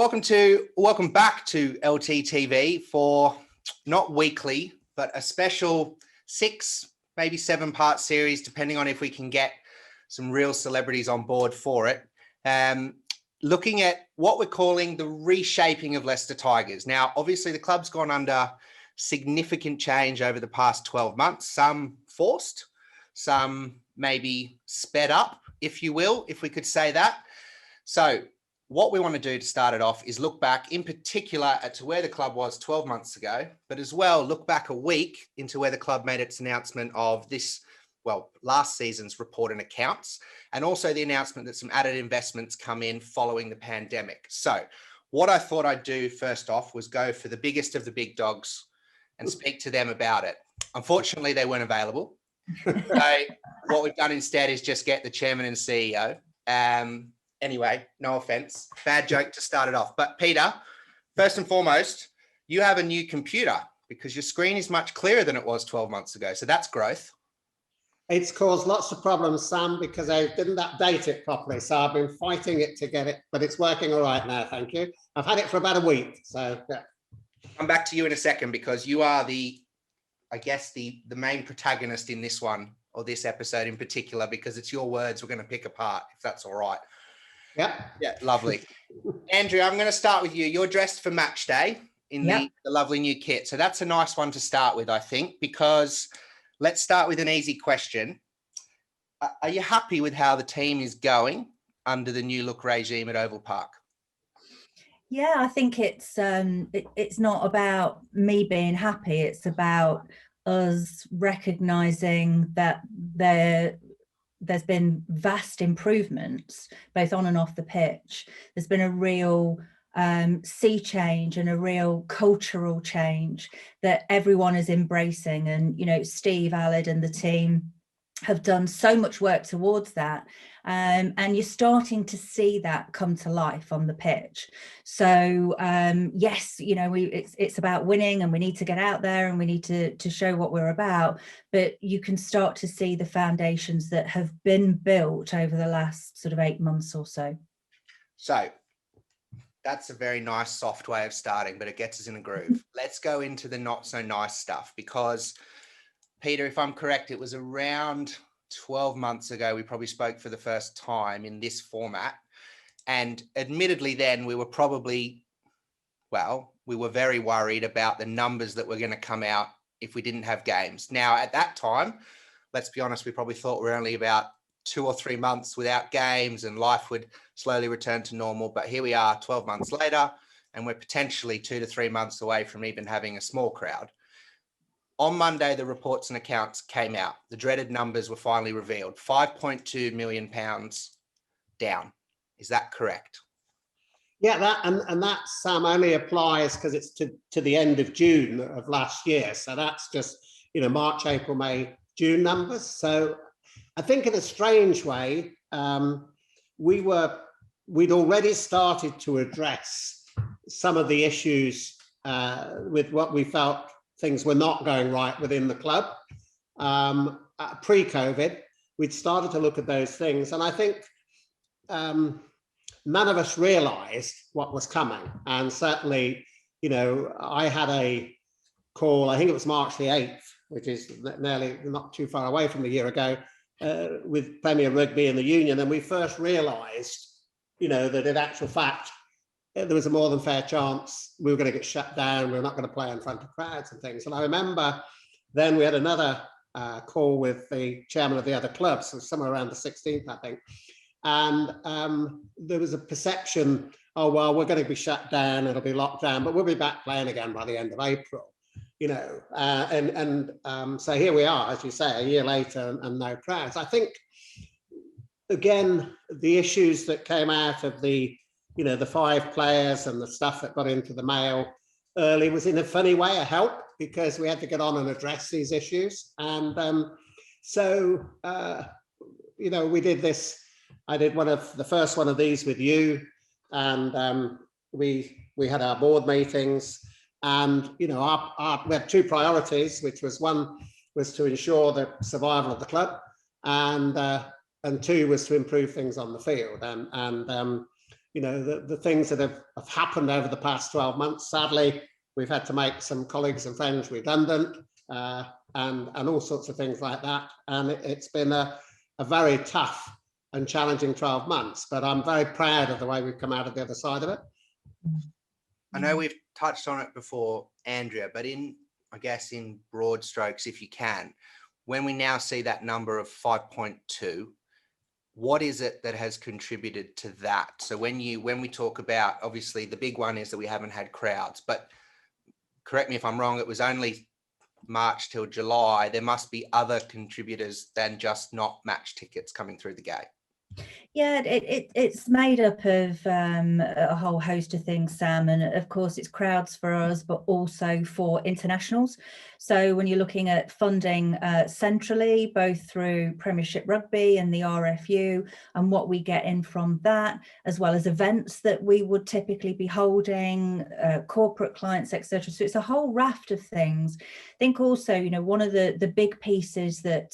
Welcome back to LTTV for not weekly, but a special 6, maybe 7-part series, depending on if we can get some real celebrities on board for it. Looking at what we're calling the reshaping of Leicester Tigers. Now, obviously the club's gone under significant change over the past 12 months, some forced, some maybe sped up, if you will, if we could say that. So what we want to do to start it off is look back in particular to where the club was 12 months ago, but as well look back a week into where the club made its announcement of last season's report and accounts, and also the announcement that some added investments come in following the pandemic. So what I thought I'd do first off was go for the biggest of the big dogs and speak to them about it. Unfortunately, they weren't available. So what we've done instead is just get the chairman and CEO. Anyway, no offense, bad joke to start it off. But Peter, first and foremost, you have a new computer because your screen is much clearer than it was 12 months ago. So that's growth. It's caused lots of problems, Sam, because I didn't update it properly. So I've been fighting it to get it, but it's working all right now, thank you. I've had it for about a week, so yeah. Come back to you in a second because you are the main protagonist in this one, or this episode in particular, because it's your words we're going to pick apart, if that's all right. Yeah, lovely. Andrea, I'm going to start with you. You're dressed for match day in the lovely new kit. So that's a nice one to start with, I think, because let's start with an easy question. Are you happy with how the team is going under the new look regime at Oval Park? Yeah, I think it's not about me being happy. It's about us recognising that there's been vast improvements, both on and off the pitch. There's been a real sea change and a real cultural change that everyone is embracing. And, you know, Steve, Aled and the team have done so much work towards that. And you're starting to see that come to life on the pitch. So yes, you know, it's about winning and we need to get out there and we need to show what we're about, but you can start to see the foundations that have been built over the last sort of 8 months or so. So that's a very nice soft way of starting, but it gets us in a groove. Let's go into the not so nice stuff because Peter, if I'm correct, it was around 12 months ago, we probably spoke for the first time in this format. And admittedly, then we were very worried about the numbers that were going to come out if we didn't have games. Now, at that time, let's be honest, we probably thought we're only about 2 or 3 months without games and life would slowly return to normal. But here we are 12 months later, and we're potentially 2 to 3 months away from even having a small crowd. On Monday, the reports and accounts came out. The dreaded numbers were finally revealed. £5.2 million down. Is that correct? Yeah, that Sam only applies because it's to the end of June of last year. So that's just, you know, March, April, May, June numbers. So I think in a strange way, we'd already started to address some of the issues with what we felt things were not going right within the club. Pre-COVID, we'd started to look at those things. And I think none of us realized what was coming. And certainly, you know, I had a call, I think it was March the 8th, which is nearly not too far away from a year ago, with Premier Rugby and the union. And we first realized, you know, that in actual fact, there was a more than fair chance we were going to get shut down. We were not going to play in front of crowds and things. And I remember then we had another call with the chairman of the other clubs, so somewhere around the 16th, I think. And there was a perception, oh, well, we're going to be shut down, it'll be locked down, but we'll be back playing again by the end of April, you know. So here we are, as you say, a year later and no crowds. I think, again, the issues that came out of the 5 players and the stuff that got into the mail early was in a funny way a help because we had to get on and address these issues. And you know, we did this. I did the first one of these with you, and we had our board meetings, and you know, we had 2 priorities, which was one was to ensure the survival of the club, and 2 was to improve things on the field. And the things that have happened over the past 12 months. Sadly, we've had to make some colleagues and friends redundant, and all sorts of things like that. And it's been a very tough and challenging 12 months, but I'm very proud of the way we've come out of the other side of it. I know we've touched on it before, Andrea, but I guess in broad strokes, if you can, when we now see that number of 5.2, what is it that has contributed to that? So when we talk about, obviously the big one is that we haven't had crowds, but correct me if I'm wrong, it was only March till July. There must be other contributors than just not match tickets coming through the gate. Yeah, it's made up of a whole host of things, Sam, and of course it's crowds for us, but also for internationals. So when you're looking at funding centrally, both through Premiership Rugby and the RFU, and what we get in from that, as well as events that we would typically be holding, corporate clients, etc. So it's a whole raft of things. I think also, one of the big pieces that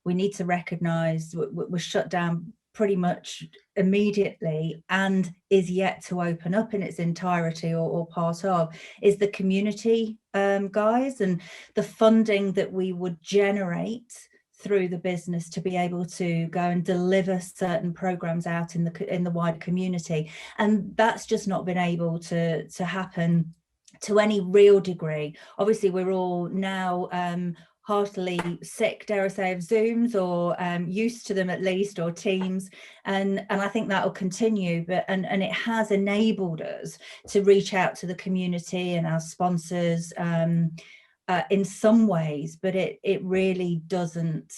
we need to recognise was shut down pretty much immediately and is yet to open up in its entirety or part of, is the community guys, and the funding that we would generate through the business to be able to go and deliver certain programs out in the wider community. And that's just not been able to happen to any real degree. Obviously we're all now heartily sick, dare I say, of Zooms, or used to them at least, or Teams, and I think that will continue. But and it has enabled us to reach out to the community and our sponsors in some ways, but it really doesn't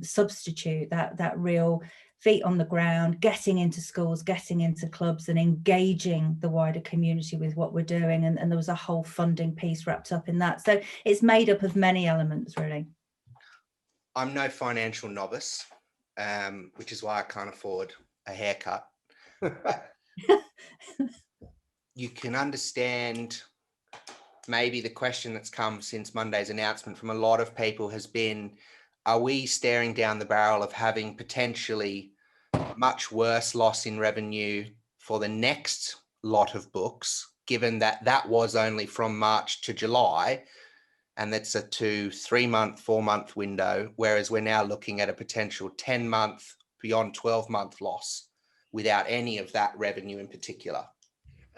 substitute that real feet on the ground, getting into schools, getting into clubs, and engaging the wider community with what we're doing. And there was a whole funding piece wrapped up in that. So it's made up of many elements, really. I'm no financial novice, which is why I can't afford a haircut. You can understand maybe the question that's come since Monday's announcement from a lot of people has been, are we staring down the barrel of having potentially much worse loss in revenue for the next lot of books, given that that was only from March to July, and that's a 2, 3 month, 4 month window, whereas we're now looking at a potential 10 month, beyond 12 month loss without any of that revenue in particular?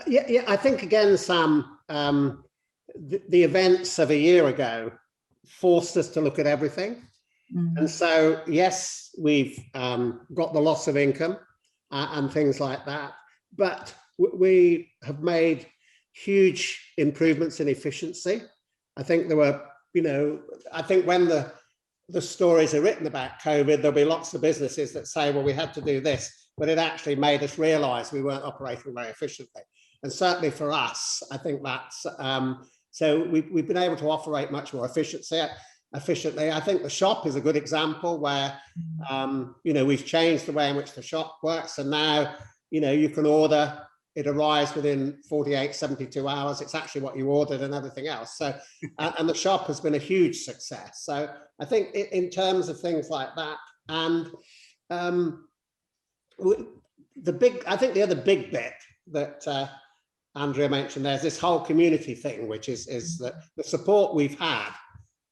Yeah, I think again, Sam, the events of a year ago forced us to look at everything. And so, yes, we've got the loss of income and things like that, but we have made huge improvements in efficiency. I think there were, I think when the stories are written about COVID, there'll be lots of businesses that say, well, we had to do this, but it actually made us realise we weren't operating very efficiently. And certainly for us, I think that's, so we've been able to operate much more efficiently. I think the shop is a good example where, we've changed the way in which the shop works. And now, you can order, it arrives within 48, 72 hours. It's actually what you ordered and everything else. So, and the shop has been a huge success. So I think in terms of things like that, and I think the other big bit that Andrea mentioned, there's this whole community thing, which is that the support we've had,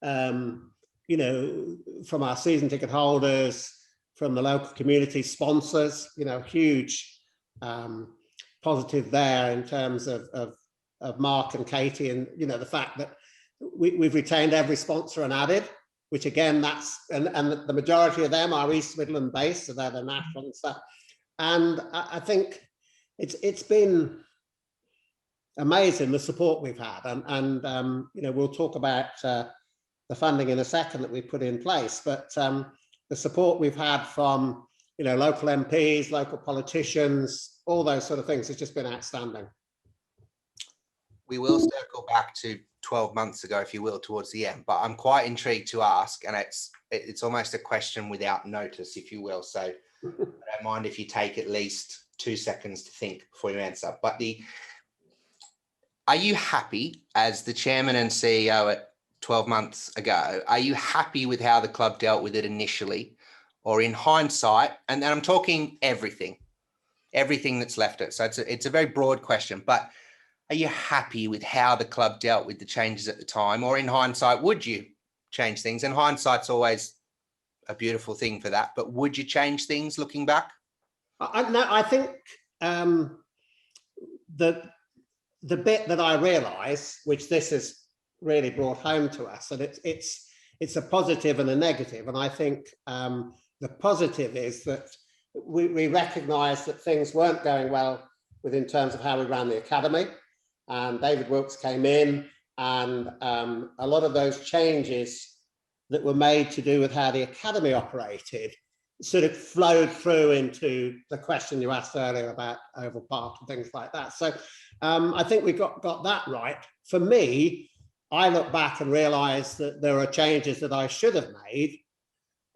from our season ticket holders, from the local community sponsors, huge positive there in terms of Mark and Katie, and the fact that we've retained every sponsor and added, which again, that's and the majority of them are East Midland based, so they're the national and stuff. And I think it's been amazing the support we've had, and we'll talk about the funding in a second that we put in place, but the support we've had from local MPs, local politicians, all those sort of things has just been outstanding. We will circle back to 12 months ago, if you will, towards the end, but I'm quite intrigued to ask, and it's almost a question without notice, if you will, so I don't mind if you take at least 2 seconds to think before you answer. But are you happy as the chairman and CEO at 12 months ago, are you happy with how the club dealt with it initially, or in hindsight, and I'm talking everything, everything that's left it. So it's a very broad question, but are you happy with how the club dealt with the changes at the time, or in hindsight, would you change things? And hindsight's always a beautiful thing for that, but would you change things looking back? I think the bit that I realise, which this has really brought home to us, and it's a positive and a negative. And I think the positive is that we recognise that things weren't going well in terms of how we ran the academy. And David Wilkes came in, and a lot of those changes that were made to do with how the academy operated sort of flowed through into the question you asked earlier about Oval Park and things like that. So I think we got that right. For me, I look back and realise that there are changes that I should have made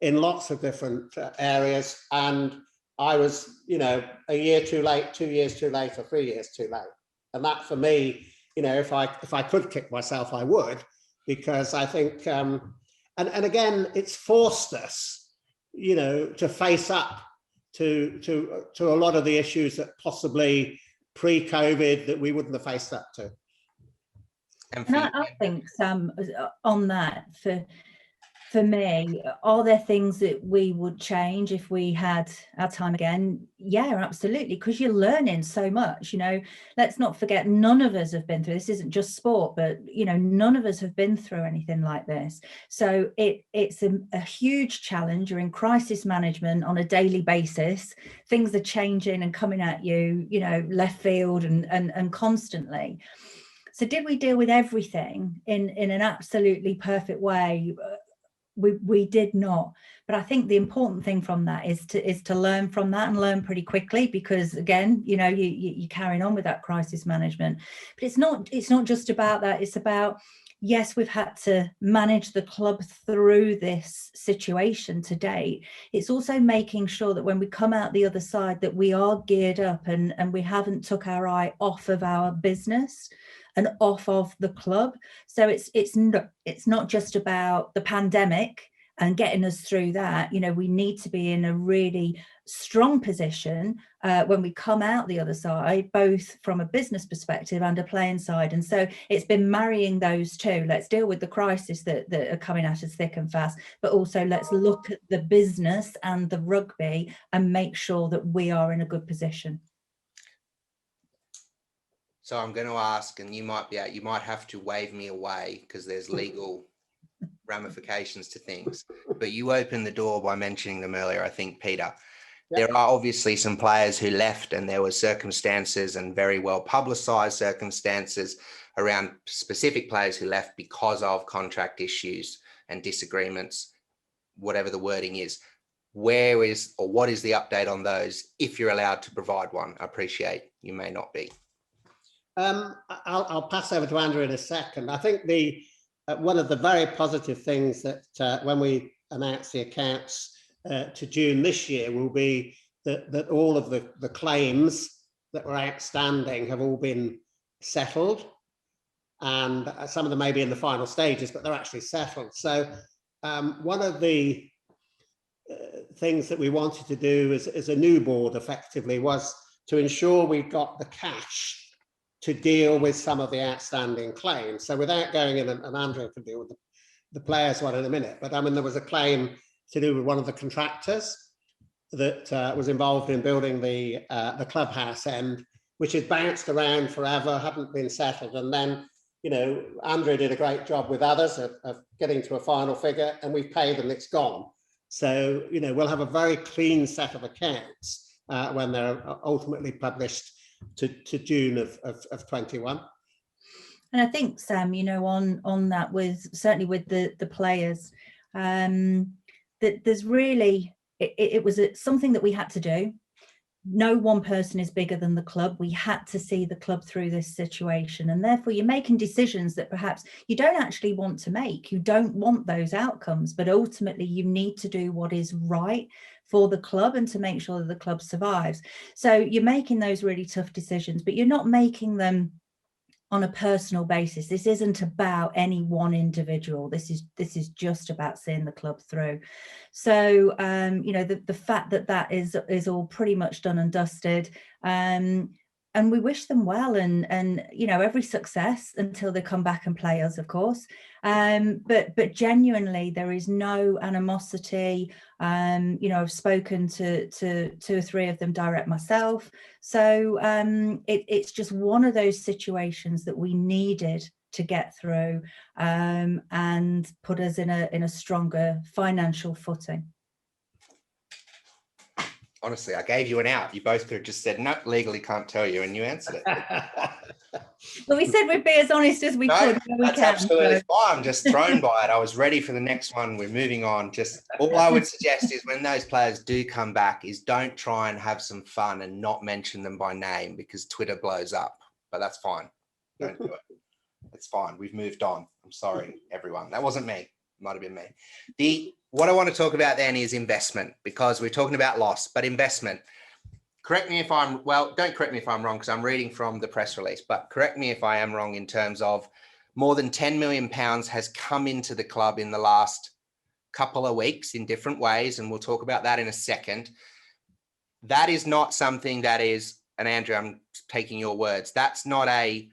in lots of different areas, and I was, a year too late, 2 years too late, or 3 years too late. And that, for me, if I could kick myself, I would, because I think, and again, it's forced us, to face up to a lot of the issues that possibly pre-COVID that we wouldn't have faced up to. And I think, Sam, on that, for me, are there things that we would change if we had our time again? Yeah, absolutely, because you're learning so much. Let's not forget, none of us have been through this. Isn't just sport, but none of us have been through anything like this. So it's a huge challenge. You're in crisis management on a daily basis. Things are changing and coming at you, left field and constantly. So did we deal with everything in an absolutely perfect way? We did not, but I think the important thing from that is to learn from that, and learn pretty quickly, because again, you're carrying on with that crisis management. But it's not just about that. It's about, yes, we've had to manage the club through this situation to date. It's also making sure that when we come out the other side, that we are geared up and we haven't took our eye off of our business and off of the club. So it's not just about the pandemic and getting us through that. We need to be in a really strong position when we come out the other side, both from a business perspective and a playing side. And so it's been marrying those two. Let's deal with the crisis that are coming at us thick and fast, but also let's look at the business and the rugby and make sure that we are in a good position. So I'm going to ask, and you might have to wave me away because there's legal ramifications to things, but you opened the door by mentioning them earlier, I think, Peter. Yep. There are obviously some players who left, and there were circumstances, and very well publicised circumstances around specific players who left because of contract issues and disagreements, whatever the wording is. What is the update on those, if you're allowed to provide one? I appreciate you may not be. I'll pass over to Andrea in a second. I think one of the very positive things that when we announce the accounts to June this year will be that all of the claims that were outstanding have all been settled, and some of them may be in the final stages, but they're actually settled. So one of the things that we wanted to do as a new board effectively was to ensure we got the cash to deal with some of the outstanding claims. So without going in, and Andrea can deal with the players one in a minute, but there was a claim to do with one of the contractors that was involved in building the clubhouse end, which had bounced around forever, hadn't been settled. And then, Andrea did a great job with others of getting to a final figure, and we've paid and it's gone. So, we'll have a very clean set of accounts when they're ultimately published to June of 21. And I think, Sam, on that, certainly with the players, that there's really, it was something that we had to do. No one person is bigger than the club. We had to see the club through this situation, and therefore you're making decisions that perhaps you don't actually want to make. You don't want those outcomes, but ultimately you need to do what is right for the club and to make sure that the club survives. So you're making those really tough decisions, but you're not making them on a personal basis. This isn't about any one individual. This is just about seeing the club through. So the fact that is all pretty much done and dusted, and we wish them well, and every success until they come back and play us, of course. But genuinely, there is no animosity. I've spoken to 2 or 3 of them direct myself. So it's just one of those situations that we needed to get through, and put us in a stronger financial footing. Honestly, I gave you an out. You both could have just said, no, legally can't tell you, and you answered it. But we said we'd be as honest as we could. That's absolutely fine. I'm just thrown by it. I was ready for the next one. We're moving on. Just all I would suggest is when those players do come back is don't try and have some fun and not mention them by name, because Twitter blows up. But that's fine. Don't do it. It's fine. We've moved on. I'm sorry, everyone. That wasn't me. Might have been me. What I want to talk about then is investment, because we're talking about loss, but investment. Correct me if I'm, don't correct me if I'm wrong, because I'm reading from the press release, but correct me if I am wrong in terms of more than £10 million has come into the club in the last couple of weeks in different ways, and we'll talk about that in a second. That is not something that is, and Andrea, I'm taking your words, that's not a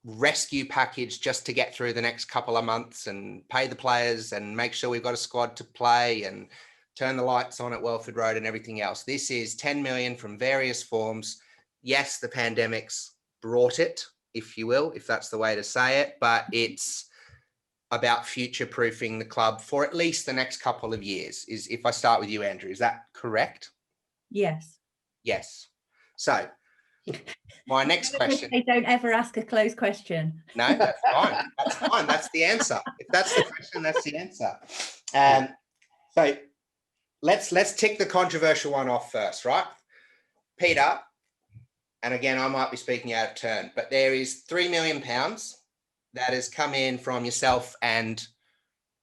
rescue package just to get through the next couple of months and pay the players and make sure we've got a squad to play and turn the lights on at Welford Road and everything else. This is 10 million from various forms. Yes, the pandemic's brought it, if you will, if that's the way to say it, but it's about future-proofing the club for at least the next couple of years. Is, if I start with you, Andrew, is that correct? Yes. Yes. So my next question. They don't ever ask a closed question. No, that's fine. That's fine. That's the answer. If that's the question, that's the answer. So let's tick the controversial one off first, right? Peter, and again, I might be speaking out of turn, but there is £3 million that has come in from yourself and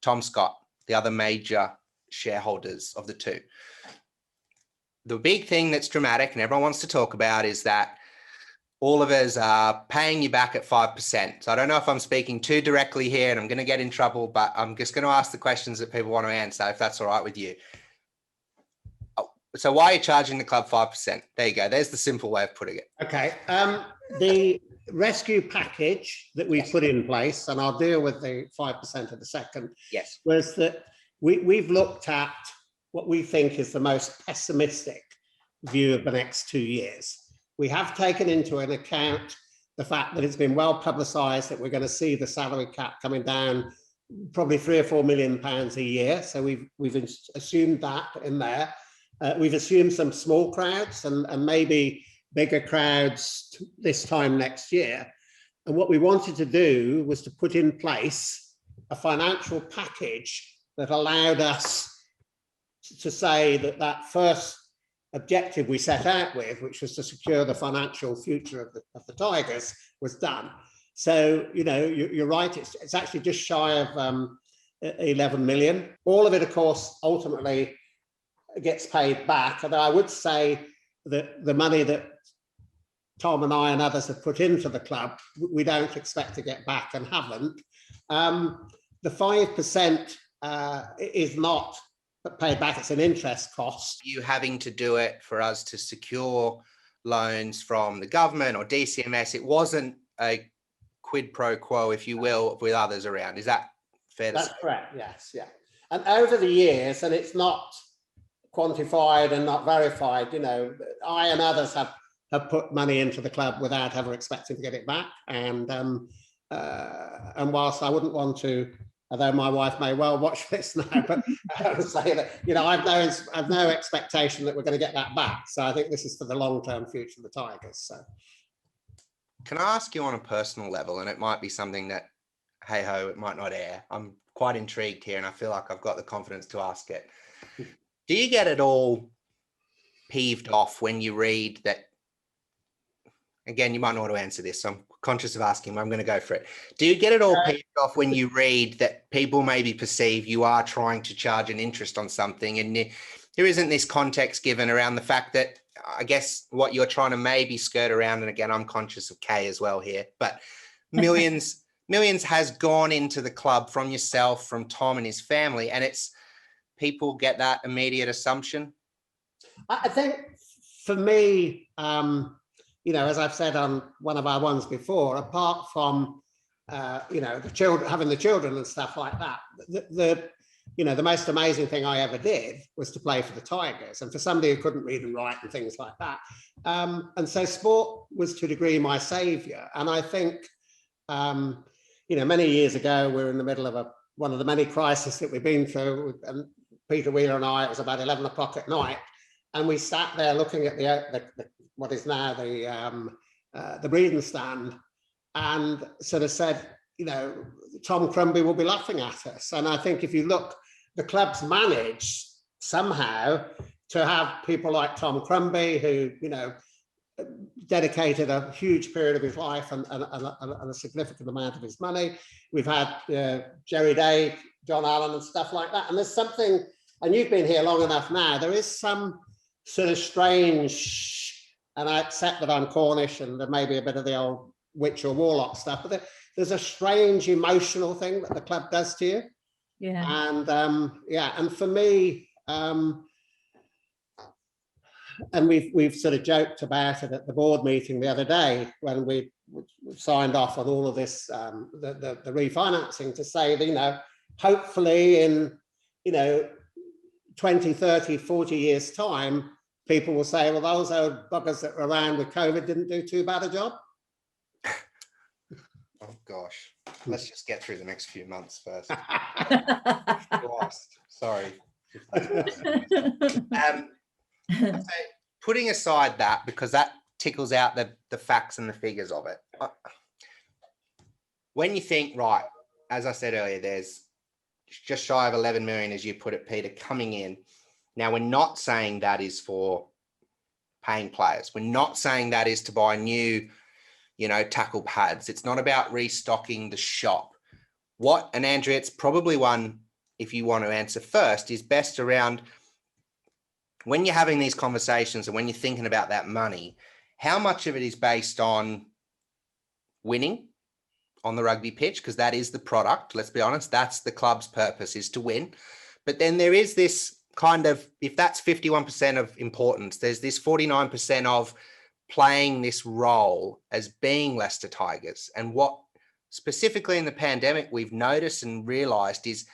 Tom Scott, the other major shareholders of the two. The big thing that's dramatic and everyone wants to talk about is that all of us are paying you back at 5%. So I don't know if I'm speaking too directly here and I'm going to get in trouble, but I'm just going to ask the questions that people want to answer, if that's all right with you. So why are you charging the club 5%? There you go. There's the simple way of putting it. Okay. The rescue package that we put in place, and I'll deal with the 5% of the second, yes, was that we've looked at what we think is the most pessimistic view of the next 2 years. We have taken into an account the fact that it's been well publicised that we're going to see the salary cap coming down probably £3 or £4 million a year. So we've assumed that in there. We've assumed some small crowds and maybe bigger crowds this time next year. And what we wanted to do was to put in place a financial package that allowed us to say that that first objective we set out with, which was to secure the financial future of the Tigers, was done. So, you know, you're right, it's actually just shy of 11 million. All of it, of course, ultimately gets paid back. And I would say that the money that Tom and I and others have put into the club, we don't expect to get back and haven't. The 5% is not paid back, it's an interest cost. You having to do it for us to secure loans from the government or DCMS, it wasn't a quid pro quo, if you will, with others around. Is that fair to say? That's correct, yes, yeah. And over the years, and it's not quantified and not verified, you know, I and others have put money into the club without ever expecting to get it back. And whilst I wouldn't want to, although my wife may well watch this now, but I would say that, you know, I've no expectation that we're going to get that back. So I think this is for the long-term future of the Tigers. So, can I ask you on a personal level, and it might be something that, hey ho, it might not air. I'm quite intrigued here, and I feel like I've got the confidence to ask it. Do you get it all peeved off when you read that? Again, you might not want to answer this, so I'm conscious of asking, but I'm going to go for it. Do you get it all peeved off when you read that people maybe perceive you are trying to charge an interest on something, and there isn't this context given around the fact that, I guess, what you're trying to maybe skirt around, and again, I'm conscious of Kay as well here, but millions has gone into the club from yourself, from Tom and his family, and it's people get that immediate assumption. I think for me, as I've said on one of our ones before, apart from the children, having the children and stuff like that, the most amazing thing I ever did was to play for the Tigers, and for somebody who couldn't read and write and things like that. And so sport was to a degree my savior. And I think, many years ago, we were in the middle of one of the many crises that we've been through, and Peter Wheeler and I, it was about 11 o'clock at night, and we sat there looking at the what is now the breathing stand, and sort of said, Tom Crumby will be laughing at us. And I think if you look, the club's managed somehow to have people like Tom Crumby, who, dedicated a huge period of his life and a significant amount of his money. We've had Jerry Day, John Allen and stuff like that. And there's something, and you've been here long enough now, there is some sort of strange, and I accept that I'm Cornish and there may be a bit of the old witch or warlock stuff, but there's a strange emotional thing that the club does to you. Yeah. And and for me, and we've sort of joked about it at the board meeting the other day when we signed off on all of this, the refinancing, to say that, hopefully in, 20, 30, 40 years time, people will say, well, those old buggers that were around with COVID didn't do too bad a job. Oh gosh, let's just get through the next few months first. Sorry. So putting aside that, because that tickles out the facts and the figures of it. When you think, right, as I said earlier, there's just shy of 11 million, as you put it, Peter, coming in. Now, we're not saying that is for paying players. We're not saying that is to buy new, tackle pads. It's not about restocking the shop. And Andrea, it's probably one, if you want to answer first, is best around when you're having these conversations and when you're thinking about that money, how much of it is based on winning on the rugby pitch? Because that is the product. Let's be honest. That's the club's purpose, is to win. But then there is this kind of, if that's 51% of importance, there's this 49% of playing this role as being Leicester Tigers. And what specifically in the pandemic we've noticed and realized is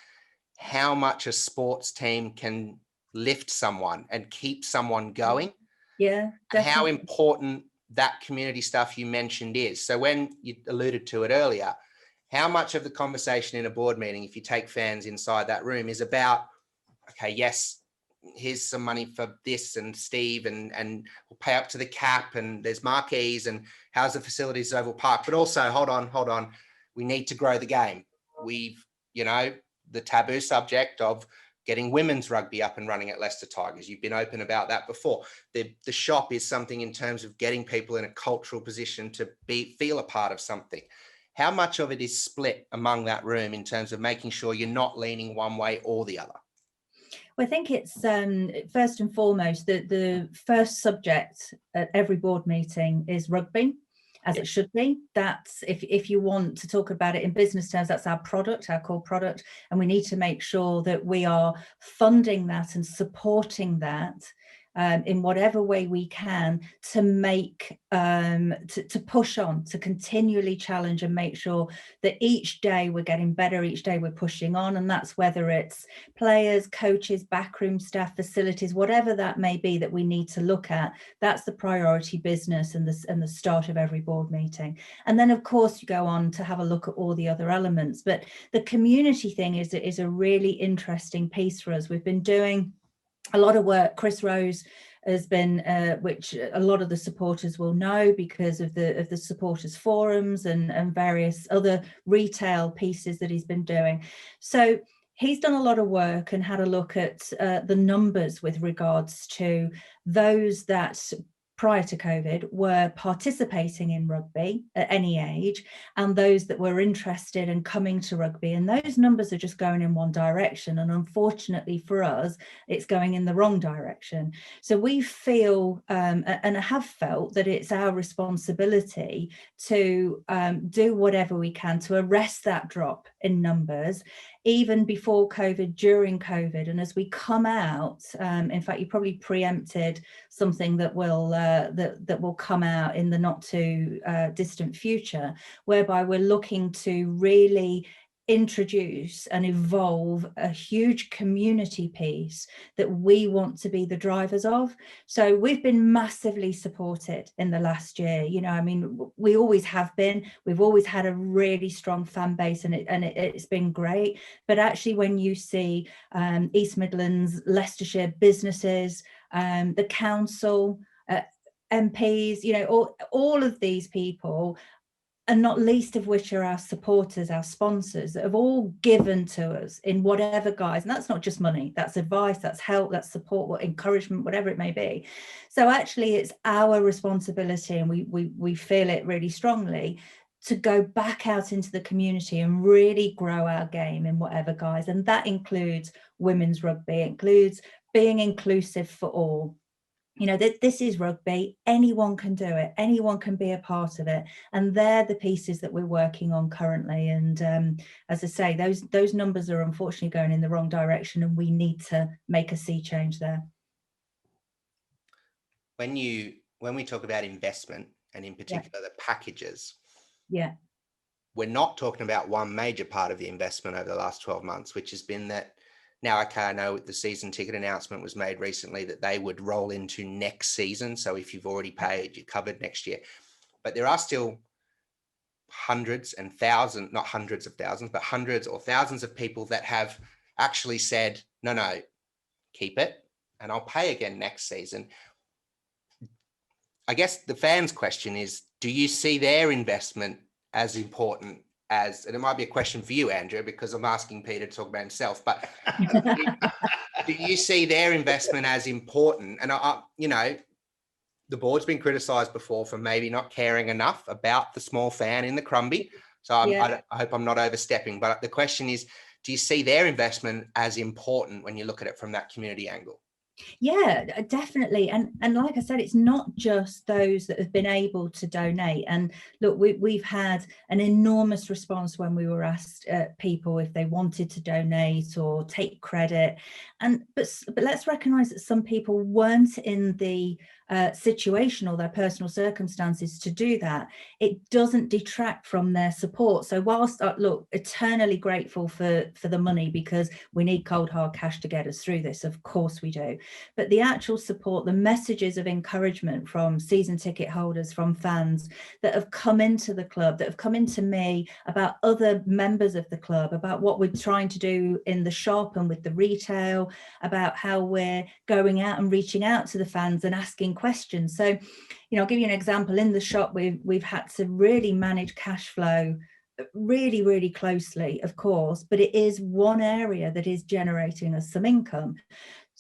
how much a sports team can lift someone and keep someone going. Yeah, definitely. How important that community stuff you mentioned is. So when you alluded to it earlier, how much of the conversation in a board meeting, if you take fans inside that room, is about, okay, yes, here's some money for this and Steve and we'll pay up to the cap and there's marquees and how's the facilities at Oval Park, but also hold on, we need to grow the game. We've, the taboo subject of getting women's rugby up and running at Leicester Tigers. You've been open about that before. The shop is something in terms of getting people in a cultural position to feel a part of something. How much of it is split among that room in terms of making sure you're not leaning one way or the other? Well, I think it's first and foremost, the first subject at every board meeting is rugby, as it should be. That's, if you want to talk about it in business terms, that's our product, our core product, and we need to make sure that we are funding that and supporting that in whatever way we can to make to push on, to continually challenge and make sure that each day we're getting better, each day we're pushing on. And that's whether it's players, coaches, backroom staff, facilities, whatever that may be that we need to look at. That's the priority business and the start of every board meeting. And then of course you go on to have a look at all the other elements. But the community thing is a really interesting piece for us. We've been doing a lot of work. Chris Rose has been, which a lot of the supporters will know because of the supporters forums and various other retail pieces that he's been doing. So he's done a lot of work and had a look at the numbers with regards to those that prior to COVID were participating in rugby at any age, and those that were interested in coming to rugby. And those numbers are just going in one direction. And unfortunately for us, it's going in the wrong direction. So we feel and have felt that it's our responsibility to do whatever we can to arrest that drop in numbers, even before COVID, during COVID, and as we come out. In fact, you probably preempted something that will that will come out in the not too distant future, whereby we're looking to really introduce and evolve a huge community piece that we want to be the drivers of. So we've been massively supported in the last year. You know, I mean, we always have been. We've always had a really strong fan base, and it's been great. But actually, when you see East Midlands, Leicestershire businesses, the council, MPs, you know, all of these people, and not least of which are our supporters, our sponsors, that have all given to us in whatever guise. And that's not just money, that's advice, that's help, that's support, encouragement, whatever it may be. So actually it's our responsibility, and we feel it really strongly, to go back out into the community and really grow our game in whatever guise. And that includes women's rugby, it includes being inclusive for all. You know, this is rugby, anyone can do it, anyone can be a part of it, and they're the pieces that we're working on currently. And as I say, those numbers are unfortunately going in the wrong direction, and we need to make a sea change there. When we talk about investment, and in particular the packages, we're not talking about one major part of the investment over the last 12 months, which has been that. Now, okay, I know the season ticket announcement was made recently that they would roll into next season. So if you've already paid, you're covered next year. But there are still hundreds and thousands, not hundreds of thousands, but hundreds or thousands of people that have actually said, no, keep it, and I'll pay again next season. I guess the fans' question is, do you see their investment as important as, and it might be a question for you, Andrea, because I'm asking Peter to talk about himself, but do you see their investment as important? And you know, the board's been criticised before for maybe not caring enough about the small fan in the Crumbie. So I hope I'm not overstepping, but the question is, do you see their investment as important when you look at it from that community angle? Yeah, definitely. And like I said, it's not just those that have been able to donate. And look, we've had an enormous response when we were asked people if they wanted to donate or take credit. But let's recognise that some people weren't in the situation or their personal circumstances to do that. It doesn't detract from their support. So whilst look, eternally grateful for the money, because we need cold hard cash to get us through this, of course we do, but the actual support, the messages of encouragement from season ticket holders, from fans that have come into the club, that have come into me about other members of the club, about what we're trying to do in the shop and with the retail, about how we're going out and reaching out to the fans and asking questions. So, you know, I'll give you an example. In the shop, we've had to really manage cash flow really, really closely, of course, but it is one area that is generating us some income.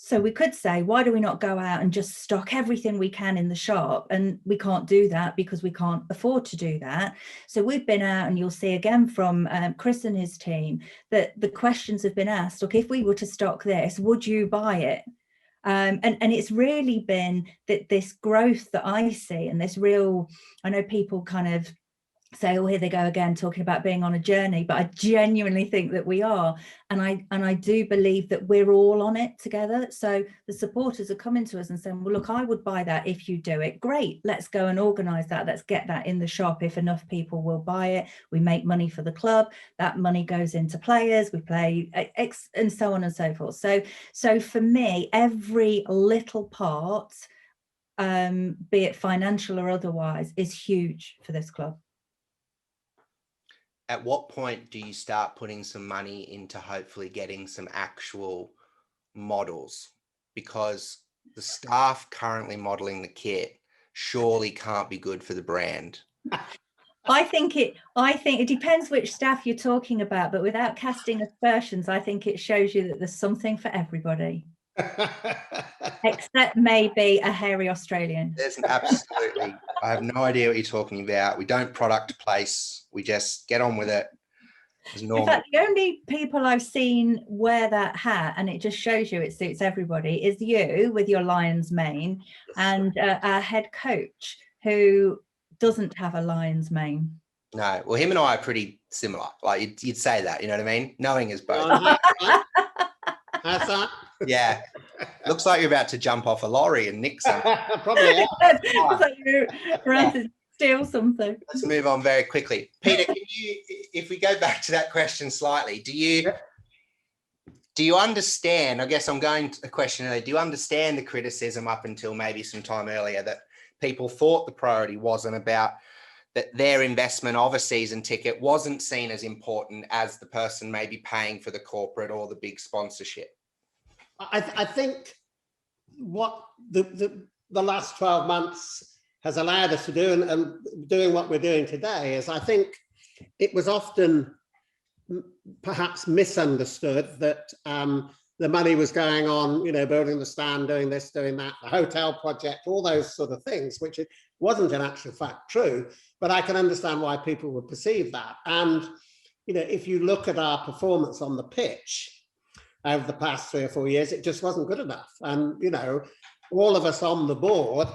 So we could say, why do we not go out and just stock everything we can in the shop? And we can't do that because we can't afford to do that. So we've been out, and you'll see again from Chris and his team that the questions have been asked, look, if we were to stock this, would you buy it? And it's really been that this growth that I see, and this real, I know people kind of say, oh, here they go again talking about being on a journey, but I genuinely think that we are, and I do believe that we're all on it together. So the supporters are coming to us and saying, well, look, I would buy that if you do it. Great, let's go and organise that, let's get that in the shop. If enough people will buy it, we make money for the club, that money goes into players, we play X, and so on and so forth. So for me, every little part, be it financial or otherwise, is huge for this club. At what point do you start putting some money into hopefully getting some actual models? Because the staff currently modeling the kit surely can't be good for the brand. I think it depends which staff you're talking about, but without casting aspersions, I think it shows you that there's something for everybody. Except maybe a hairy Australian. There's absolutely, I have no idea what you're talking about. We don't product place. We just get on with it as normal. In fact, the only people I've seen wear that hat, and it just shows you it suits everybody, is you with your lion's mane, and our head coach, who doesn't have a lion's mane. No, well, him and I are pretty similar. Like you'd say that, you know what I mean? Knowing us both. How's that? Yeah. Looks like you're about to jump off a lorry and nick something. Probably. Yeah. It's like you're around to steal something. Let's move on very quickly. Peter, can you, if we go back to that question slightly, do you understand, I guess I'm going to a question earlier, do you understand the criticism up until maybe some time earlier that people thought the priority wasn't about that their investment of a season ticket wasn't seen as important as the person maybe paying for the corporate or the big sponsorship? I think what the last 12 months has allowed us to do, and doing what we're doing today, is I think it was often perhaps misunderstood that the money was going on, you know, building the stand, doing this, doing that, the hotel project, all those sort of things, which it wasn't in actual fact true, but I can understand why people would perceive that. And, you know, if you look at our performance on the pitch over the past 3 or 4 years, it just wasn't good enough. And, you know, all of us on the board,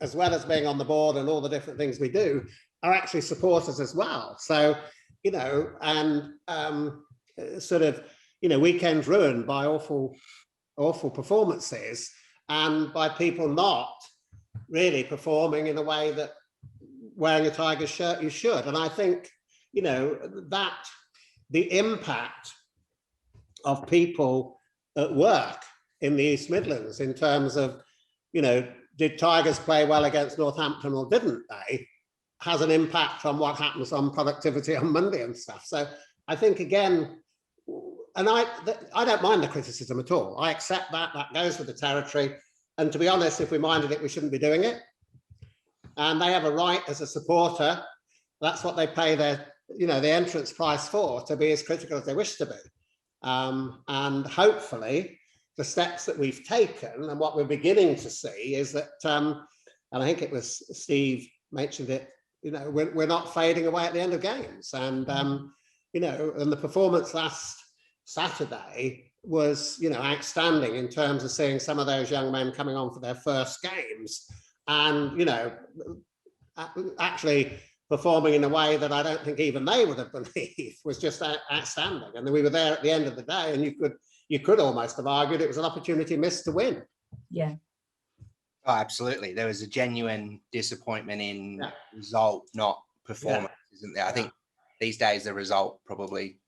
as well as being on the board and all the different things we do, are actually supporters as well. So, you know, and sort of, you know, weekends ruined by awful performances and by people not really performing in a way that wearing a Tigers shirt you should. And I think, you know, that the impact of people at work in the East Midlands in terms of, you know, did Tigers play well against Northampton or didn't they, has an impact on what happens on productivity on Monday and stuff. So I think, again, and I don't mind the criticism at all. I accept that goes with the territory. And to be honest, if we minded it, we shouldn't be doing it. And they have a right as a supporter. That's what they pay their, you know, the entrance price for, to be as critical as they wish to be. And hopefully the steps that we've taken and what we're beginning to see is that, and I think it was Steve mentioned it, you know, we're not fading away at the end of games. And, you know, and the performance last Saturday was, you know, outstanding in terms of seeing some of those young men coming on for their first games and, you know, actually performing in a way that I don't think even they would have believed was just outstanding. And then we were there at the end of the day, and you could almost have argued it was an opportunity missed to win. Yeah. Oh, absolutely. There was a genuine disappointment in result, not performance, isn't there? I think these days the result probably,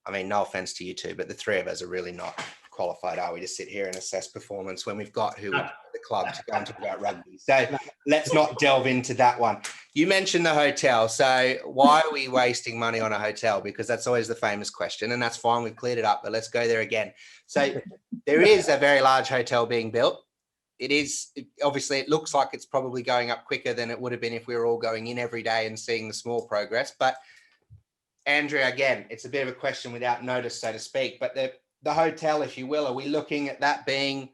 I mean, no offense to you two, but the three of us are really not qualified, are we, to sit here and assess performance when we've got who at the club to go and talk about rugby. So let's not delve into that one. You mentioned the hotel. So why are we wasting money on a hotel? Because that's always the famous question, and that's fine. We've cleared it up, but let's go there again. So there is a very large hotel being built. It is, obviously, it looks like it's probably going up quicker than it would have been if we were all going in every day and seeing the small progress. But Andrea, again, it's a bit of a question without notice, so to speak, but the hotel, if you will, are we looking at that being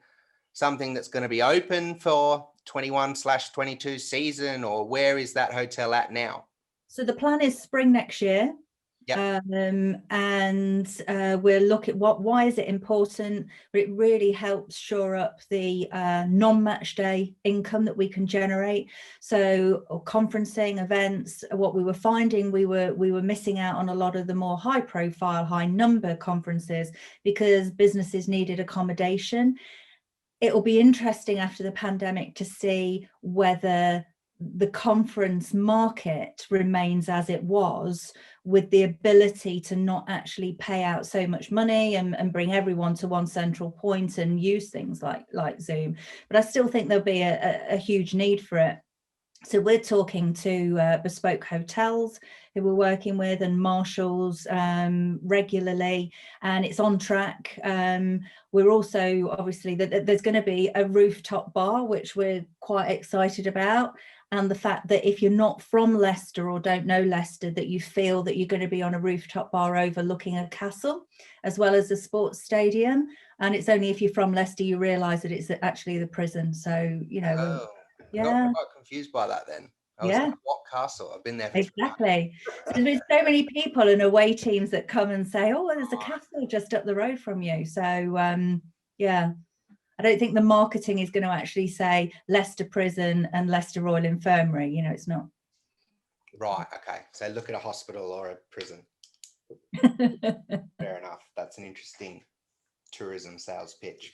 something that's going to be open for 21/22 season, or where is that hotel at now? So the plan is spring next year. Yep. And we'll look at why is it important? It really helps shore up the non-match day income that we can generate. So conferencing events, what we were finding, we were missing out on a lot of the more high profile, high number conferences because businesses needed accommodation. It will be interesting after the pandemic to see whether the conference market remains as it was, with the ability to not actually pay out so much money and bring everyone to one central point and use things like Zoom. But I still think there'll be a huge need for it. So we're talking to bespoke hotels who we're working with and marshals regularly, and it's on track. We're also, obviously, there's going to be a rooftop bar, which we're quite excited about. And the fact that if you're not from Leicester or don't know Leicester, that you feel that you're going to be on a rooftop bar overlooking a castle, as well as a sports stadium. and it's only if you're from Leicester you realise that it's actually the prison. So you know, I got quite confused by that then. I was like, what castle? I've been there for exactly. So there's so many people and away teams that come and say, oh, there's a castle just up the road from you. So yeah, I don't think the marketing is going to actually say Leicester Prison and Leicester Royal Infirmary. You know, it's not. Right. Okay. So look at a hospital or a prison. Fair enough. That's an interesting tourism sales pitch.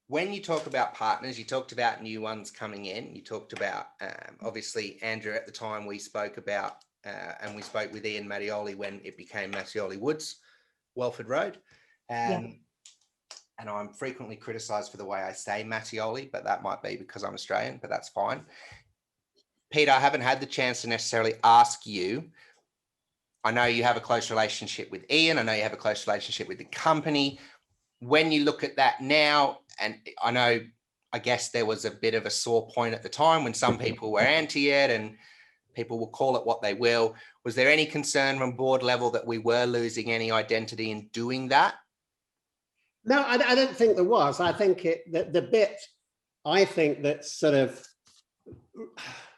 When you talk about partners, you talked about new ones coming in. You talked about, obviously, Andrea, at the time we spoke about, and we spoke with Ian Mattioli when it became Mattioli Woods, Welford Road. And I'm frequently criticised for the way I say Mattioli, but that might be because I'm Australian, but that's fine. Peter, I haven't had the chance to necessarily ask you. I know you have a close relationship with Ian. I know you have a close relationship with the company. When you look at that now, and I guess there was a bit of a sore point at the time when some people were anti it and people will call it what they will. Was there any concern from board level that we were losing any identity in doing that? No, I don't think there was. I think the bit I think that's sort of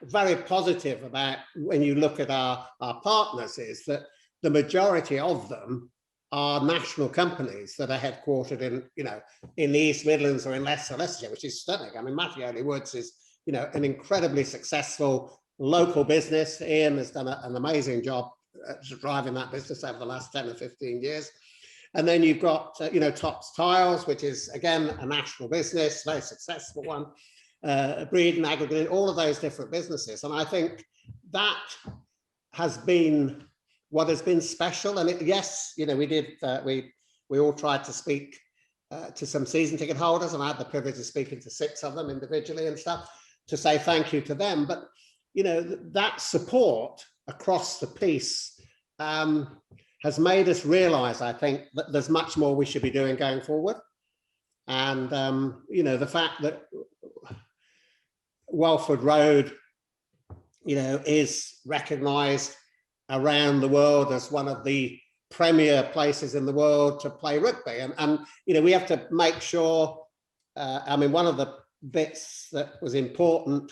very positive about when you look at our partners is that the majority of them are national companies that are headquartered in, you know, in the East Midlands or in Leicestershire, which is stunning. I mean, Mattioli Woods is, you know, an incredibly successful local business. Ian has done an amazing job driving that business over the last 10 or 15 years. And then you've got, you know, Tops Tiles, which is, again, a national business, very successful one, Breeden, Aggregate, all of those different businesses. And I think that has been what has been special. And yes, you know, we did, we all tried to speak to some season ticket holders, and I had the privilege of speaking to 6 of them individually and stuff to say thank you to them. But, you know, that support across the piece has made us realize, I think, that there's much more we should be doing going forward. And, you know, the fact that Welford Road, you know, is recognized around the world as one of the premier places in the world to play rugby. And you know, we have to make sure, I mean, one of the bits that was important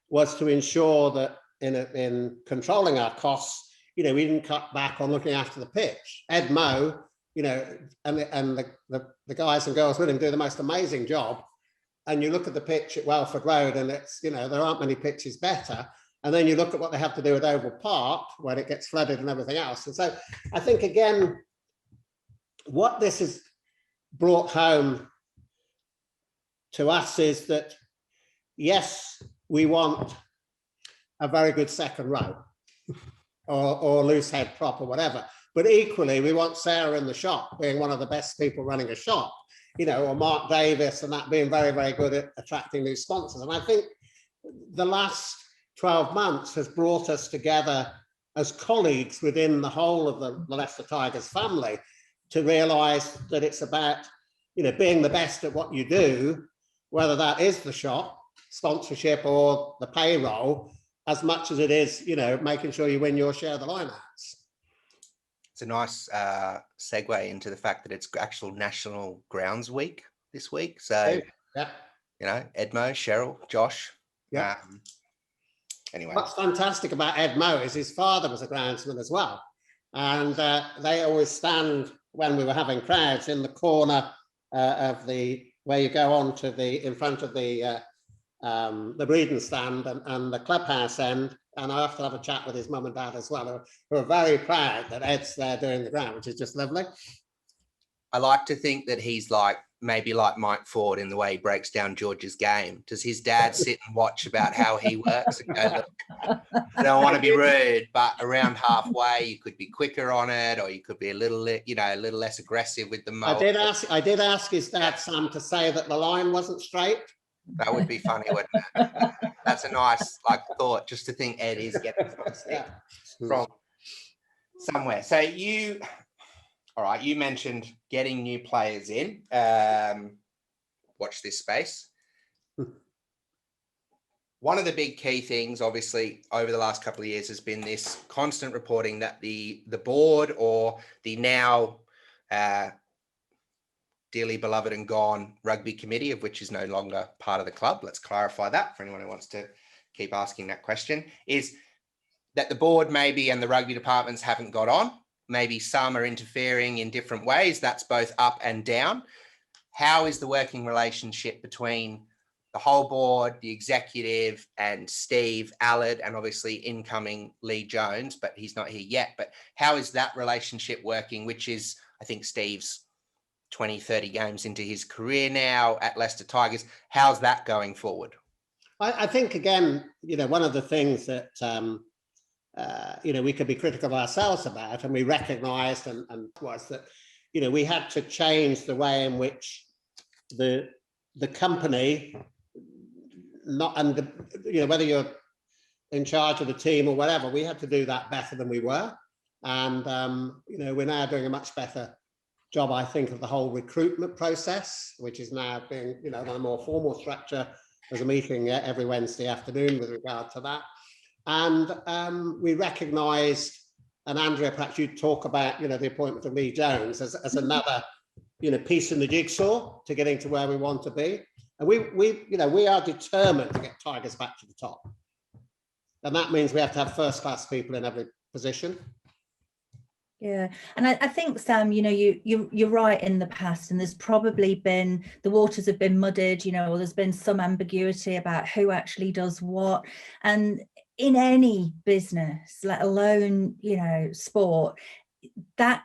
was to ensure that in controlling our costs, you know, we didn't cut back on looking after the pitch. Ed Moe, you know, and the guys and girls with him do the most amazing job. And you look at the pitch at Welford Road and it's, you know, there aren't many pitches better. And then you look at what they have to do at Oval Park when it gets flooded and everything else. And so I think, again, what this has brought home to us is that, yes, we want a very good second row or loose head prop or whatever. But equally, we want Sarah in the shop being one of the best people running a shop, you know, or Mark Davis and that being very, very good at attracting new sponsors. And I think the last 12 months has brought us together as colleagues within the whole of the Leicester Tigers family to realize that it's about, you know, being the best at what you do, whether that is the shop, sponsorship or the payroll, as much as it is, you know, making sure you win your share of the lineouts. It's a nice segue into the fact that it's actual National Grounds Week this week. So, yeah, you know, Edmo, Cheryl, Josh. Yeah. Anyway, what's fantastic about Ed Moe is his father was a groundsman as well, and they always stand when we were having crowds in the corner of the where you go on to the in front of the Breeden stand and the clubhouse end. And I often have a chat with his mum and dad as well, who are very proud that Ed's there doing the ground, which is just lovely. I like to think that he's like maybe like Mike Ford in the way he breaks down George's game. Does his dad sit and watch about how he works and go, look, I don't want to be rude, but around halfway you could be quicker on it, or you could be a little, you know, a little less aggressive with the mower. I did ask his dad, Sam, to say that the line wasn't straight. That would be funny, wouldn't it? That's a nice like thought, just to think Ed is getting some stick from somewhere. So you, all right, you mentioned getting new players in. Watch this space. One of the big key things, obviously, over the last couple of years has been this constant reporting that the board or the now dearly beloved and gone rugby committee, of which is no longer part of the club. Let's clarify that for anyone who wants to keep asking that question, is that the board maybe and the rugby departments haven't got on. Maybe some are interfering in different ways. That's both up and down. How is the working relationship between the whole board, the executive, and Steve Allard, and obviously incoming Lee Jones, but he's not here yet. But how is that relationship working, which is, I think, Steve's 20, 30 games into his career now at Leicester Tigers? How's that going forward? I think, again, one of the things that, we could be critical of ourselves about, and we recognised, and was that, we had to change the way in which the company, whether you're in charge of the team or whatever, we had to do that better than we were. And, we're now doing a much better job, I think, of the whole recruitment process, which is now being, on a more formal structure. There's a meeting every Wednesday afternoon with regard to that. And we recognised, and Andrea, perhaps you'd talk about, the appointment of Lee Jones as another, piece in the jigsaw to getting to where we want to be. And we are determined to get Tigers back to the top. And that means we have to have first-class people in every position. Yeah, and I think, Sam, you're right in the past, and there's probably been, the waters have been muddied, or there's been some ambiguity about who actually does what. And in any business, let alone, sport, that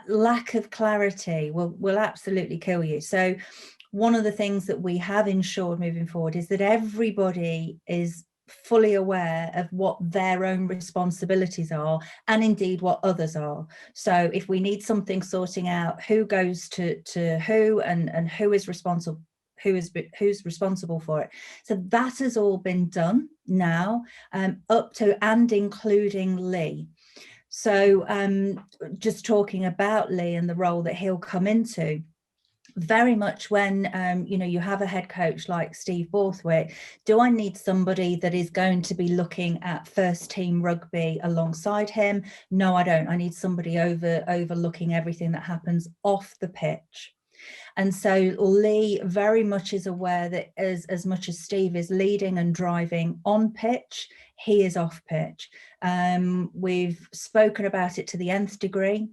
lack of clarity will absolutely kill you. So one of the things that we have ensured moving forward is that everybody is fully aware of what their own responsibilities are, and indeed what others are. So if we need something sorting out, who goes to who, and who is responsible, who's responsible for it. So that has all been done now, up to and including Lee. So just talking about Lee and the role that he'll come into, very much when you have a head coach like Steve Borthwick, do I need somebody that is going to be looking at first team rugby alongside him? No, I don't. I need somebody overlooking everything that happens off the pitch. And so Lee very much is aware that as much as Steve is leading and driving on pitch, he is off pitch. We've spoken about it to the nth degree,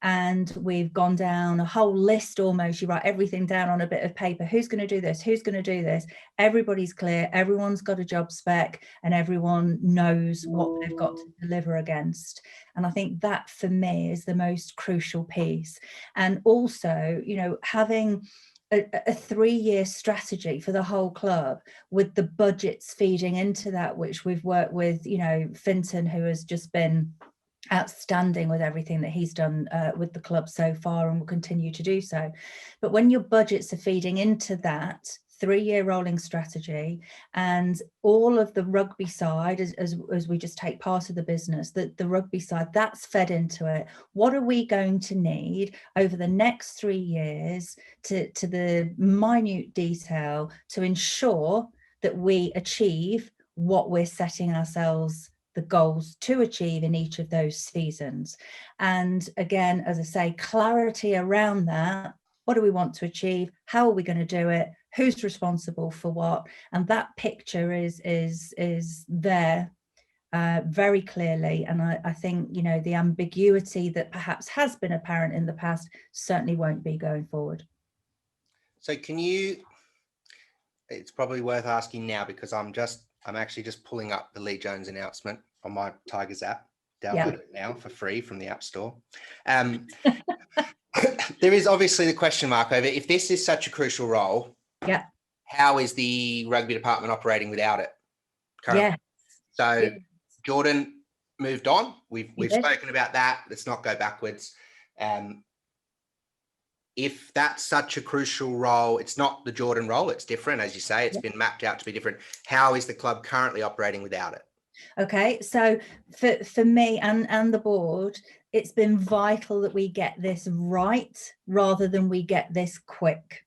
and we've gone down a whole list almost. You write everything down on a bit of paper. Who's going to do this? Who's going to do this? Everybody's clear. Everyone's got a job spec, and everyone knows what they've got to deliver against. And I think that, for me, is the most crucial piece. And also, having a 3-year strategy for the whole club, with the budgets feeding into that, which we've worked with, Pinchen, who has just been outstanding with everything that he's done with the club so far, and will continue to do so. But when your budgets are feeding into that 3-year rolling strategy, and all of the rugby side, as we just take part of the business, that the rugby side, that's fed into it. What are we going to need over the next 3 years to the minute detail to ensure that we achieve what we're setting ourselves the goals to achieve in each of those seasons? And again, as I say, clarity around that. What do we want to achieve? How are we going to do it? Who's responsible for what? And that picture is there very clearly. And I think, the ambiguity that perhaps has been apparent in the past certainly won't be going forward. So it's probably worth asking now, because I'm actually just pulling up the Lee Jones announcement on my Tigers app. Download it now for free from the App Store. There is obviously the question mark over, if this is such a crucial role, how is the rugby department operating without it currently? Yes. So yes. Jordan moved on. We've spoken about that. Let's not go backwards. If that's such a crucial role, it's not the Jordan role, it's different. As you say, it's been mapped out to be different. How is the club currently operating without it? Okay, so for me and the board, it's been vital that we get this right rather than we get this quick.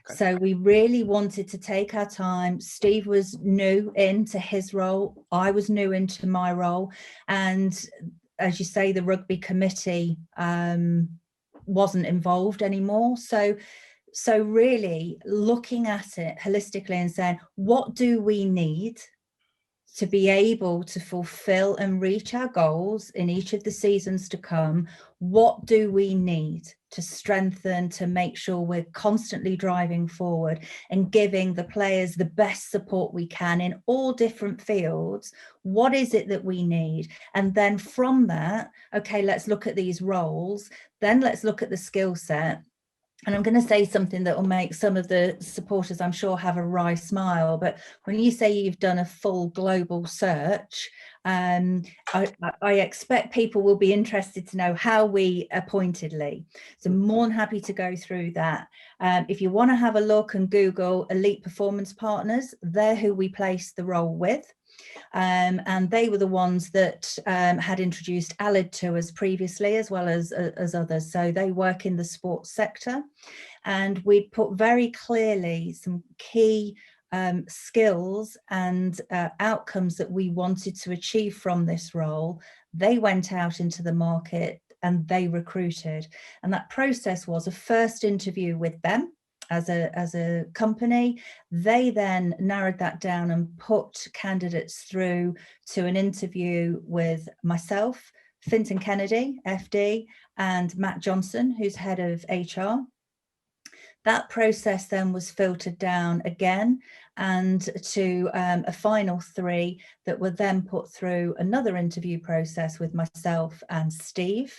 Okay. So we really wanted to take our time. Steve was new into his role. I was new into my role. And as you say, the rugby committee wasn't involved anymore. So really looking at it holistically and saying, what do we need to be able to fulfill and reach our goals in each of the seasons to come? What do we need to strengthen, to make sure we're constantly driving forward and giving the players the best support we can in all different fields? What is it that we need? And then from that, okay, let's look at these roles, then let's look at the skill set. And I'm going to say something that will make some of the supporters, I'm sure, have a wry smile. But when you say you've done a full global search, I expect people will be interested to know how we appointed Lee. So more than happy to go through that. If you want to have a look and Google Elite Performance Partners, they're who we placed the role with. And they were the ones that had introduced Alid to us previously, as well as others. So they work in the sports sector, and we put very clearly some key skills and outcomes that we wanted to achieve from this role. They went out into the market and they recruited, and that process was a first interview with them as a company. They then narrowed that down and put candidates through to an interview with myself, Fintan Kennedy, FD, and Matt Johnson, who's head of HR. That process then was filtered down again and to a final 3 that were then put through another interview process with myself and Steve.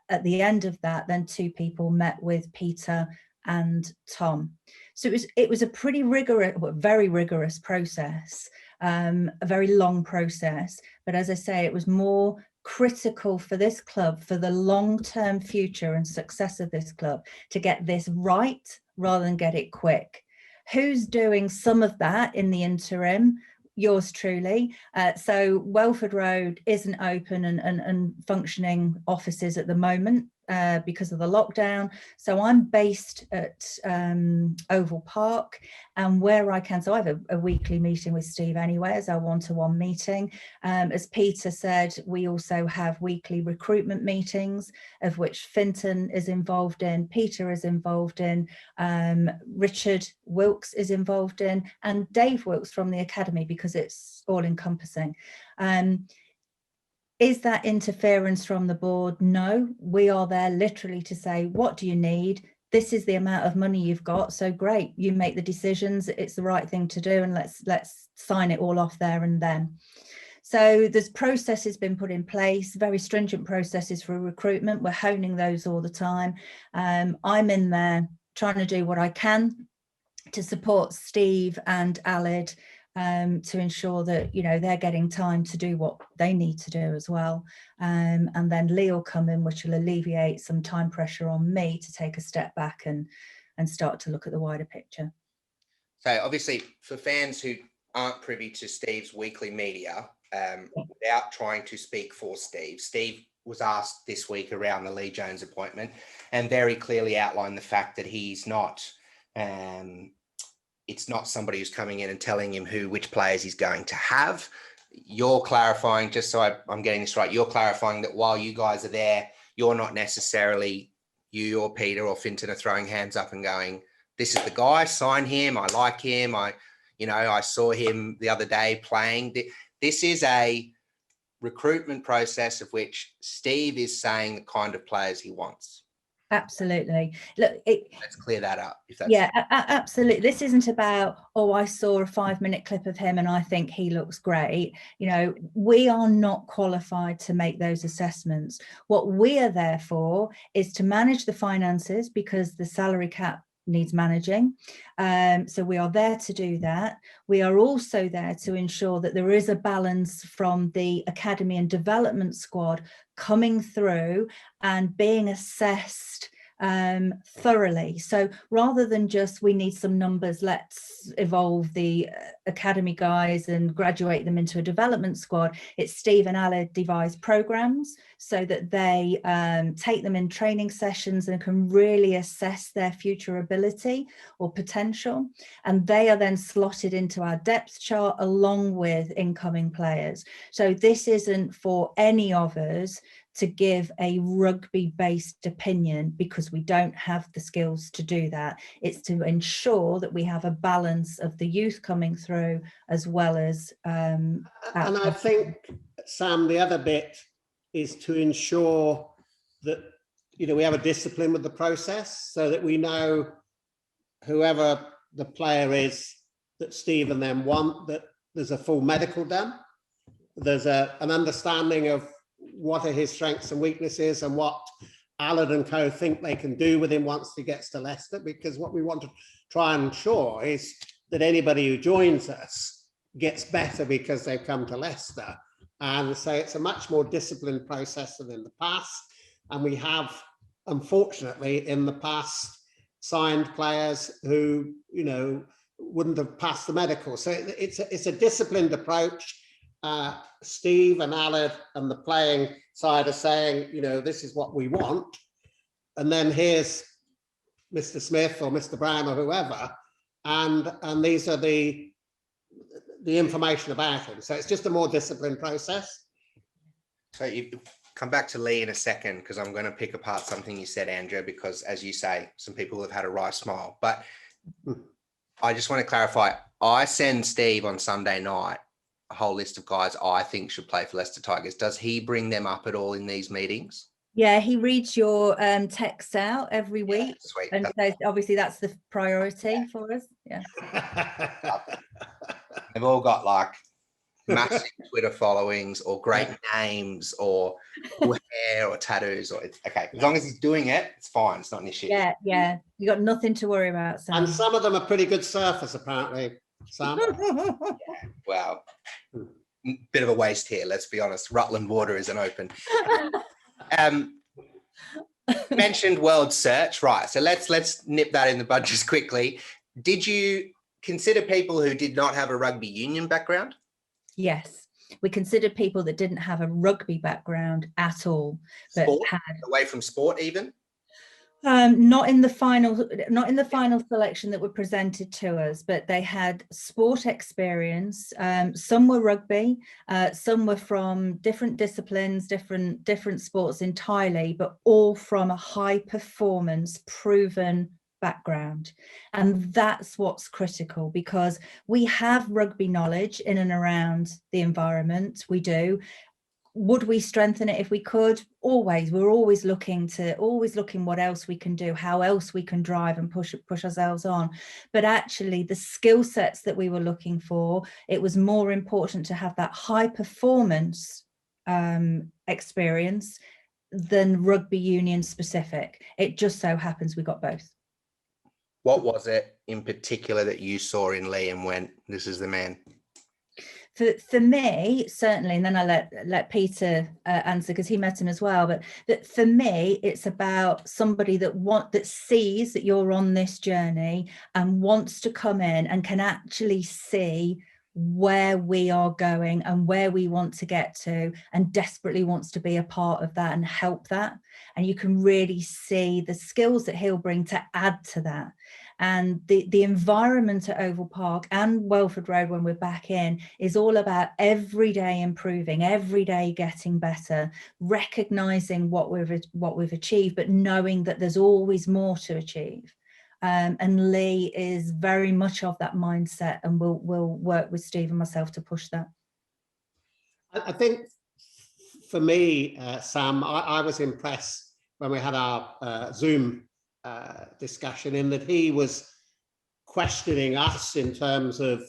At the end of that, then 2 people met with Peter and Tom. So it was a pretty rigorous, very rigorous process, a very long process. But as I say, it was more critical for this club, for the long-term future and success of this club, to get this right rather than get it quick. Who's doing some of that in the interim? Yours truly. So Welford Road isn't open and functioning offices at the moment because of the lockdown. So I'm based at Oval Park, and where I can, so I have a weekly meeting with Steve anyway as our one-to-one meeting. As Peter said, we also have weekly recruitment meetings, of which Fintan is involved in, Peter is involved in, Richard Wilkes is involved in, and Dave Wilkes from the academy, because it's all encompassing. Is that interference from the board? No, we are there literally to say, what do you need? This is the amount of money you've got. So great, you make the decisions. It's the right thing to do, and let's sign it all off there and then. So there's processes been put in place, very stringent processes for recruitment. We're honing those all the time. I'm in there trying to do what I can to support Steve and Alid, to ensure that, you know, they're getting time to do what they need to do as well. And then Lee will come in, which will alleviate some time pressure on me to take a step back and start to look at the wider picture. So obviously for fans who aren't privy to Steve's weekly media, without trying to speak for Steve was asked this week around the Lee Jones appointment and very clearly outlined the fact that he's not, it's not somebody who's coming in and telling him which players he's going to have. You're clarifying, just so I'm getting this right, you're clarifying that while you guys are there, you're not necessarily, you or Peter or Fintan are throwing hands up and going, this is the guy, sign him, I like him, I saw him the other day playing. This is a recruitment process of which Steve is saying the kind of players he wants. Absolutely. Look, let's clear that up. If that's absolutely. This isn't about, oh, I saw a 5-minute clip of him and I think he looks great. You know, we are not qualified to make those assessments. What we are there for is to manage the finances, because the salary cap needs managing. So we are there to do that. We are also there to ensure that there is a balance from the academy and development squad coming through and being assessed thoroughly. So rather than just, we need some numbers, let's evolve the academy guys and graduate them into a development squad, it's Steve and Alid devise programs so that they take them in training sessions and can really assess their future ability or potential. And they are then slotted into our depth chart along with incoming players. So this isn't for any of us to give a rugby-based opinion because we don't have the skills to do that. It's to ensure that we have a balance of the youth coming through as well as and I think, Sam, the other bit is to ensure that, you know, we have a discipline with the process so that we know whoever the player is that Steve and them want, that there's a full medical done. There's an understanding of what are his strengths and weaknesses and what Alan and co think they can do with him once he gets to Leicester, because what we want to try and ensure is that anybody who joins us gets better because they've come to Leicester. And so it's a much more disciplined process than in the past. And we have, unfortunately, in the past, signed players who, you know, wouldn't have passed the medical. So it's a disciplined approach. Steve and Alan and the playing side are saying, you know, this is what we want. And then here's Mr. Smith or Mr. Brown or whoever. And these are the information about him. So it's just a more disciplined process. So you come back to Lee in a second, because I'm going to pick apart something you said, Andrea, because as you say, some people have had a wry smile. But I just want to clarify, I send Steve on Sunday night a whole list of guys I think should play for Leicester Tigers. Does he bring them up at all in these meetings? Yeah, he reads your texts out every week. Sweet. And so obviously that's the priority for us. Yeah. They've all got like massive Twitter followings or great names or cool hair or tattoos. Or okay, as long as he's doing it, it's fine. It's not an issue. Yeah, yeah. You got nothing to worry about, Sam. And some of them are pretty good surfers, apparently, Sam. Well, bit of a waste here, let's be honest. Rutland Water isn't open. Mentioned World Search, right? So let's nip that in the bud just quickly. Did you consider people who did not have a rugby union background? Yes, we considered people that didn't have a rugby background at all, but Sport? had Away from sport even? not in the final selection that were presented to us, but they had sport experience. Some were rugby, some were from different disciplines, different sports entirely, but all from a high performance proven background. And that's what's critical, because we have rugby knowledge in and around the environment. We do. Would we strengthen it if we could? Always. We're always looking what else we can do, how else we can drive and push ourselves on. But actually the skill sets that we were looking for, it was more important to have that high performance experience than rugby union specific. It just so happens we got both. What was it in particular that you saw in Lee and went, this is the man? For me, certainly, and then I let Peter answer because he met him as well. But that for me, it's about somebody that sees that you're on this journey and wants to come in and can actually see where we are going and where we want to get to, and desperately wants to be a part of that and help that. And you can really see the skills that he'll bring to add to that. And the environment at Oval Park and Welford Road when we're back in is all about every day improving, every day getting better, recognizing what we've achieved, but knowing that there's always more to achieve. And Lee is very much of that mindset, and we'll work with Steve and myself to push that. I think for me, Sam, I was impressed when we had our Zoom discussion, in that he was questioning us in terms of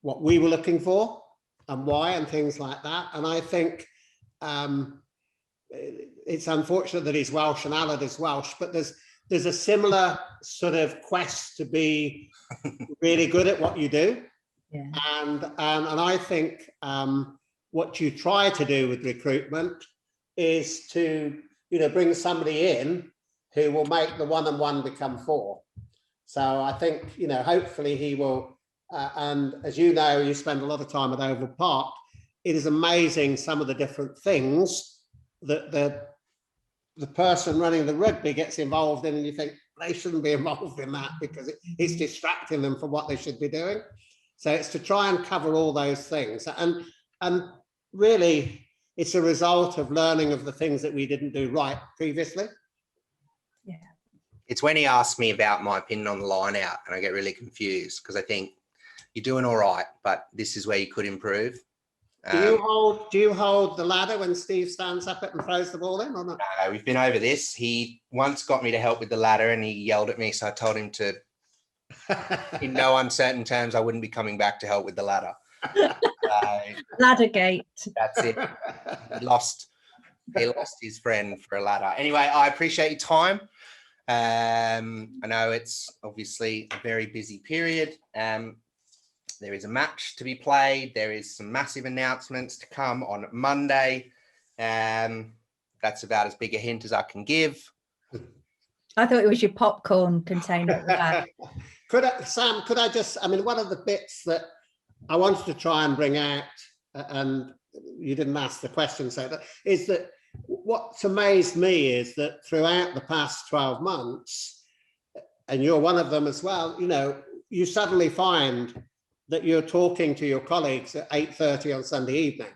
what we were looking for and why and things like that. And I think it's unfortunate that he's Welsh and Alan is Welsh, but there's a similar sort of quest to be really good at what you do. Yeah. And I think what you try to do with recruitment is to, you know, bring somebody in who will make the 1 and 1 become 4. So I think, you know, hopefully he will. And as you know, you spend a lot of time at Oval Park. It is amazing some of the different things that the person running the rugby gets involved in, and you think they shouldn't be involved in that because it's distracting them from what they should be doing. So it's to try and cover all those things. And really, it's a result of learning of the things that we didn't do right previously. Yeah. It's when he asked me about my opinion on the line out, and I get really confused because I think you're doing all right, but this is where you could improve. Do you hold the ladder when Steve stands up it and throws the ball in, or not? No, we've been over this. He once got me to help with the ladder and he yelled at me. So I told him to, in no uncertain terms, I wouldn't be coming back to help with the ladder. Ladder gate. That's it. He lost his friend for a ladder. Anyway, I appreciate your time. I know it's obviously a very busy period. There is a match to be played. There is some massive announcements to come on Monday. That's about as big a hint as I can give. I thought it was your popcorn container at the back. Sam, could I just, I mean, one of the bits that I wanted to try and bring out, and you didn't ask the question, so is that what's amazed me is that throughout the past 12 months, and you're one of them as well, you know, you suddenly find that you're talking to your colleagues at 8:30 on Sunday evening.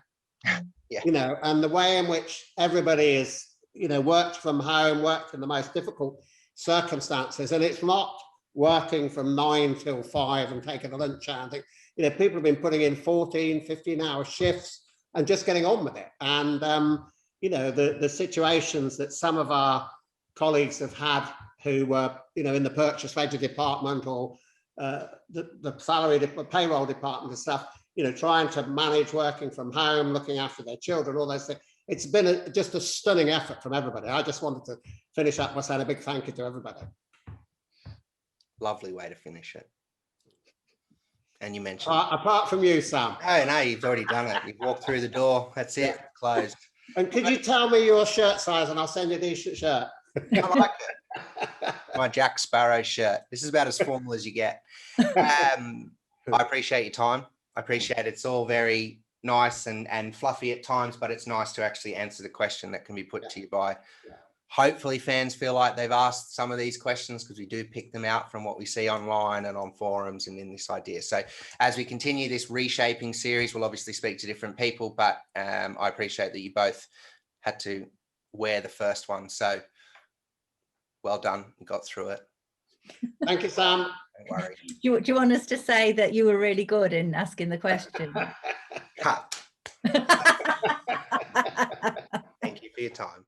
Yeah. You know, and the way in which everybody is, you know, worked from home, worked in the most difficult circumstances, and it's not working from 9 till 5 and taking a lunch hour. I think, you know, people have been putting in 14, 15-hour shifts and just getting on with it. And, you know, the situations that some of our colleagues have had who were, you know, in the purchase ledger department or the salary, payroll department and stuff, you know, trying to manage working from home, looking after their children, all those things. It's been just a stunning effort from everybody. I just wanted to finish up by saying a big thank you to everybody. Lovely way to finish it. And you mentioned apart from you, Sam. No, you've already done it. You've walked through the door. That's it. Yeah. Closed. And could you tell me your shirt size and I'll send you a decent shirt? I like it. My Jack Sparrow shirt. This is about as formal as you get. I appreciate your time. I appreciate it's all very nice and fluffy at times, but it's nice to actually answer the question that can be put to you by. Hopefully fans feel like they've asked some of these questions because we do pick them out from what we see online and on forums and in this idea. So as we continue this reshaping series, we'll obviously speak to different people, but I appreciate that you both had to wear the first one. So well done. You got through it. Thank you, Sam. Don't worry. Do you want us to say that you were really good in asking the question? Cut. Thank you for your time.